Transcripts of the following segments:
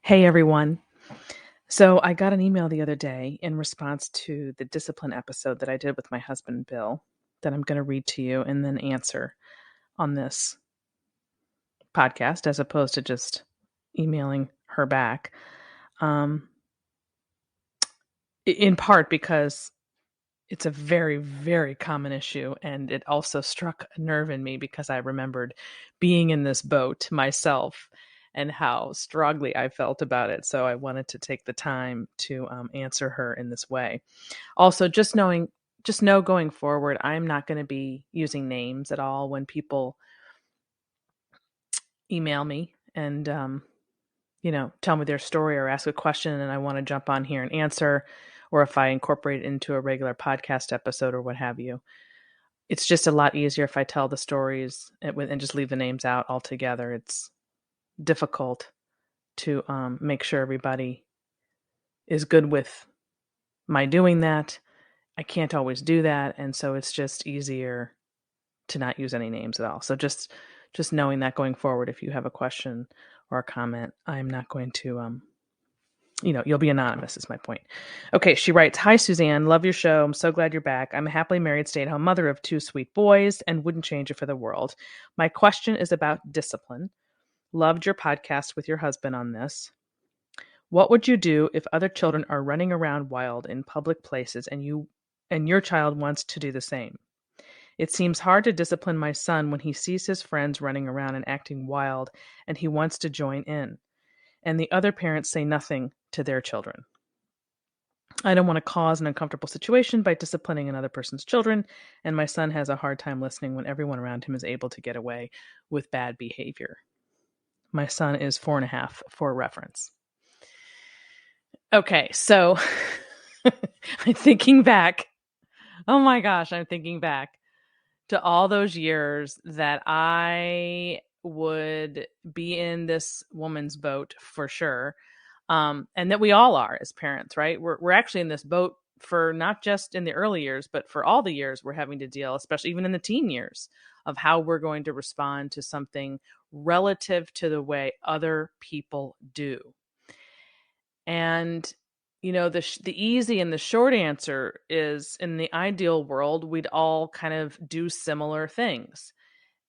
Hey everyone. So I got an email the other day in response to the discipline episode that I did with my husband Bill that I'm going to read to you and then answer on this podcast as opposed to just emailing her back. Um, in part because it's a very, very common issue. And it also struck a nerve in me because I remembered being in this boat myself and how strongly I felt about it. So I wanted to take the time to answer her in this way. Also, just know going forward, I'm not going to be using names at all when people email me and, tell me their story or ask a question and I want to jump on here and answer, or if I incorporate it into a regular podcast episode or what have you. It's just a lot easier if I tell the stories and just leave the names out altogether. It's difficult to make sure everybody is good with my doing that. I can't always do that, and so it's just easier to not use any names at all. So just knowing that going forward, if you have a question or a comment, I'm not going to you'll be anonymous is my point. Okay, she writes, "Hi Suzanne, love your show. I'm so glad you're back. I'm a happily married stay-at-home mother of 2 sweet boys and wouldn't change it for the world. My question is about discipline. Loved your podcast with your husband on this. What would you do if other children are running around wild in public places and your child wants to do the same? It seems hard to discipline my son when he sees his friends running around and acting wild and he wants to join in, and the other parents say nothing to their children. I don't want to cause an uncomfortable situation by disciplining another person's children, and my son has a hard time listening when everyone around him is able to get away with bad behavior." My son is 4.5 for reference. Okay, so I'm thinking back. Oh my gosh, I'm thinking back to all those years that I would be in this woman's boat for sure. And that we all are as parents, right? We're actually in this boat for not just in the early years, but for all the years we're having to deal, especially even in the teen years, of how we're going to respond to something relative to the way other people do. And the easy and the short answer is, in the ideal world, we'd all kind of do similar things.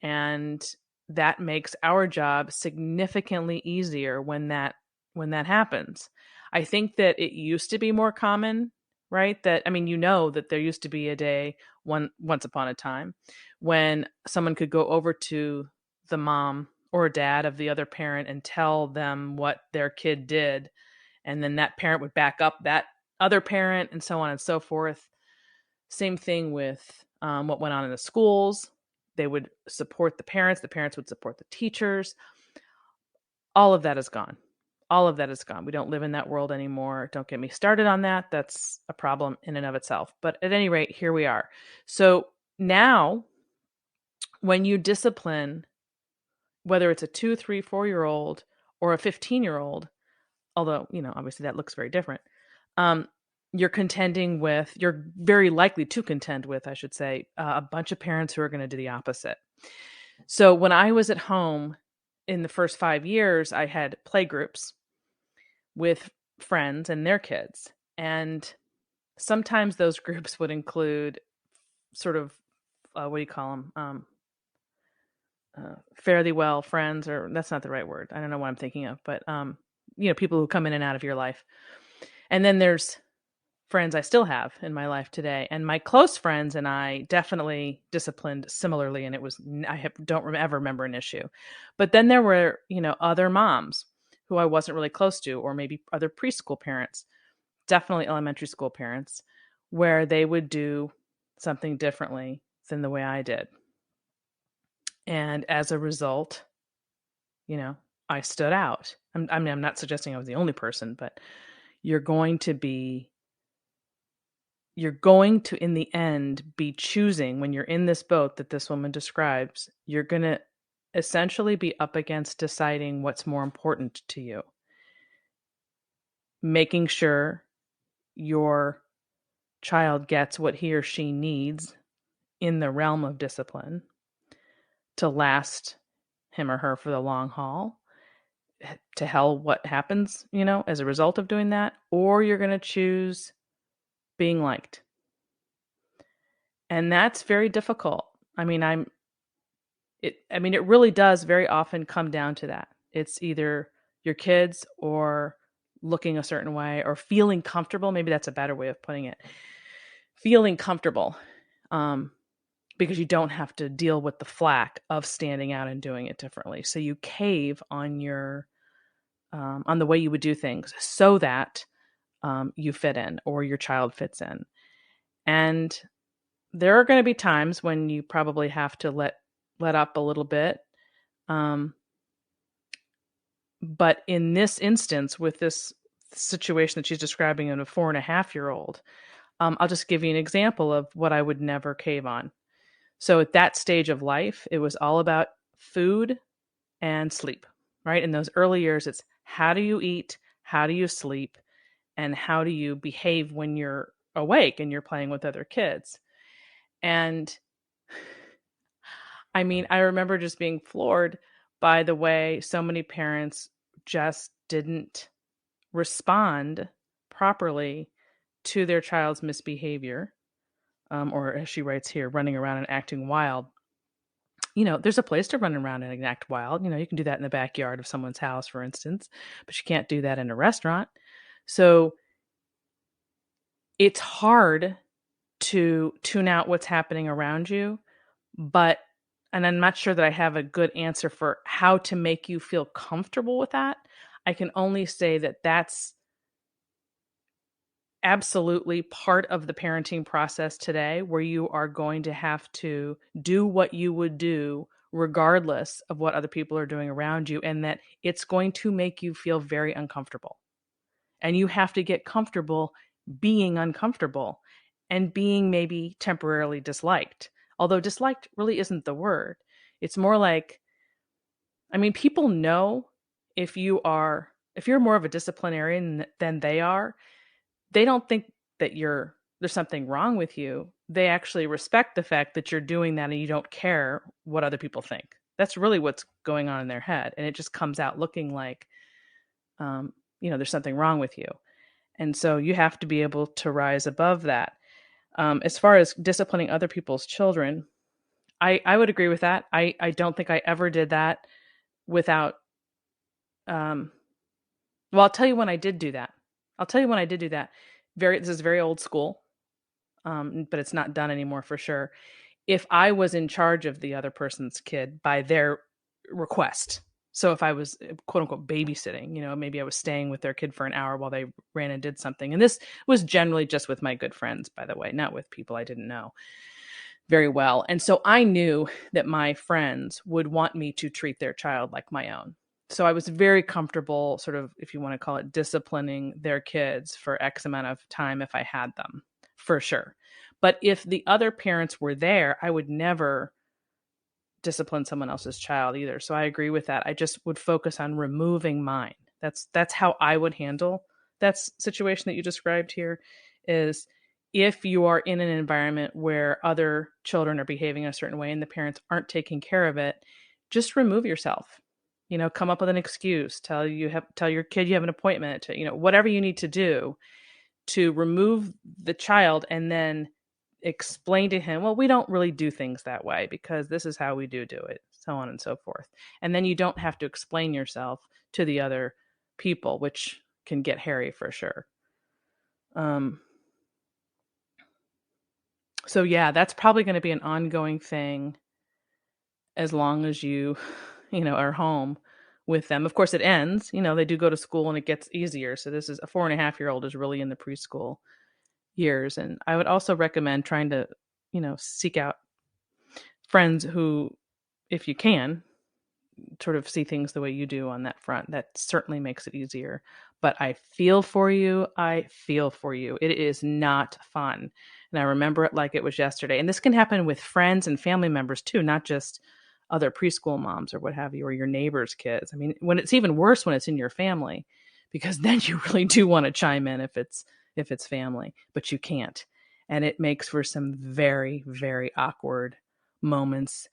And that makes our job significantly easier when that happens. I think that it used to be more common, right? That I mean, that there used to be a day once upon a time when someone could go over to the mom or dad of the other parent and tell them what their kid did, and then that parent would back up that other parent and so on and so forth. Same thing with what went on in the schools. They would support the parents would support the teachers. All of that is gone. All of that is gone. We don't live in that world anymore. Don't get me started on that. That's a problem in and of itself. But at any rate, here we are. So now, when you discipline, whether it's a 2, 3, 4-year-old or a 15-year-old, although, obviously that looks very different, you're very likely to contend with, I should say, a bunch of parents who are going to do the opposite. So when I was at home in the first 5 years, I had play groups with friends and their kids. And sometimes those groups would include sort of, what do you call them? Fairly well friends, or that's not the right word. I don't know what I'm thinking of, but, people who come in and out of your life. And then there's friends I still have in my life today. And my close friends and I definitely disciplined similarly. And don't ever remember an issue. But then there were, other moms who I wasn't really close to, or maybe other preschool parents, definitely elementary school parents, where they would do something differently than the way I did. And as a result, I stood out. I'm not suggesting I was the only person, but you're going to, in the end, be choosing, when you're in this boat that this woman describes, you're going to essentially be up against deciding what's more important to you. Making sure your child gets what he or she needs in the realm of discipline to last him or her for the long haul, to hell what happens, as a result of doing that, or you're going to choose being liked. And that's very difficult. I mean, it really does very often come down to that. It's either your kids or looking a certain way or feeling comfortable. Maybe that's a better way of putting it. Feeling comfortable. Because you don't have to deal with the flack of standing out and doing it differently. So you cave on on the way you would do things so that you fit in or your child fits in. And there are going to be times when you probably have to let up a little bit. But in this instance, with this situation that she's describing in a 4.5-year-old, I'll just give you an example of what I would never cave on. So at that stage of life, it was all about food and sleep, right? In those early years, it's how do you eat, how do you sleep, and how do you behave when you're awake and you're playing with other kids. And I mean, I remember just being floored by the way so many parents just didn't respond properly to their child's misbehavior. Or as she writes here, running around and acting wild. There's a place to run around and act wild. You can do that in the backyard of someone's house, for instance, but you can't do that in a restaurant. So it's hard to tune out what's happening around you, and I'm not sure that I have a good answer for how to make you feel comfortable with that. I can only say that that's absolutely part of the parenting process today, where you are going to have to do what you would do regardless of what other people are doing around you, and that it's going to make you feel very uncomfortable. And you have to get comfortable being uncomfortable and being maybe temporarily disliked. Although disliked really isn't the word. It's more like, people know if you're more of a disciplinarian than they are, they don't think that there's something wrong with you. They actually respect the fact that you're doing that and you don't care what other people think. That's really what's going on in their head. And it just comes out looking like, there's something wrong with you. And so you have to be able to rise above that. As far as disciplining other people's children, I would agree with that. I don't think I ever did that without, well, I'll tell you when I did do that. This is very old school, but it's not done anymore for sure. If I was in charge of the other person's kid by their request. So if I was quote unquote babysitting, maybe I was staying with their kid for an hour while they ran and did something. And this was generally just with my good friends, by the way, not with people I didn't know very well. And so I knew that my friends would want me to treat their child like my own. So I was very comfortable, sort of, if you want to call it, disciplining their kids for X amount of time if I had them, for sure. But if the other parents were there, I would never discipline someone else's child either. So I agree with that. I just would focus on removing mine. That's how I would handle that situation that you described here. Is if you are in an environment where other children are behaving a certain way and the parents aren't taking care of it, just remove yourself. Come up with an excuse, tell your kid you have an appointment, whatever you need to do to remove the child, and then explain to him, well, we don't really do things that way because this is how we do it, so on and so forth. And then you don't have to explain yourself to the other people, which can get hairy for sure. So yeah, that's probably going to be an ongoing thing as long as you are home with them. Of course, it ends. They do go to school and it gets easier. So this is a 4.5-year-old is really in the preschool years. And I would also recommend trying to, seek out friends who, if you can, sort of see things the way you do on that front. That certainly makes it easier. But I feel for you. It is not fun. And I remember it like it was yesterday. And this can happen with friends and family members too, not just other preschool moms or what have you, or your neighbor's kids. When it's even worse when it's in your family, because then you really do want to chime in if it's family, but you can't. And it makes for some very, very awkward moments.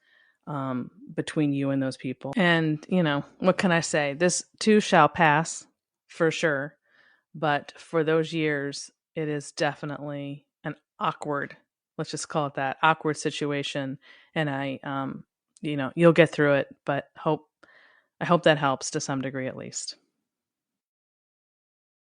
between you and those people. And, what can I say? This too shall pass for sure. But for those years, it is definitely an awkward, let's just call it that, awkward situation. And you'll get through it, but I hope that helps to some degree at least.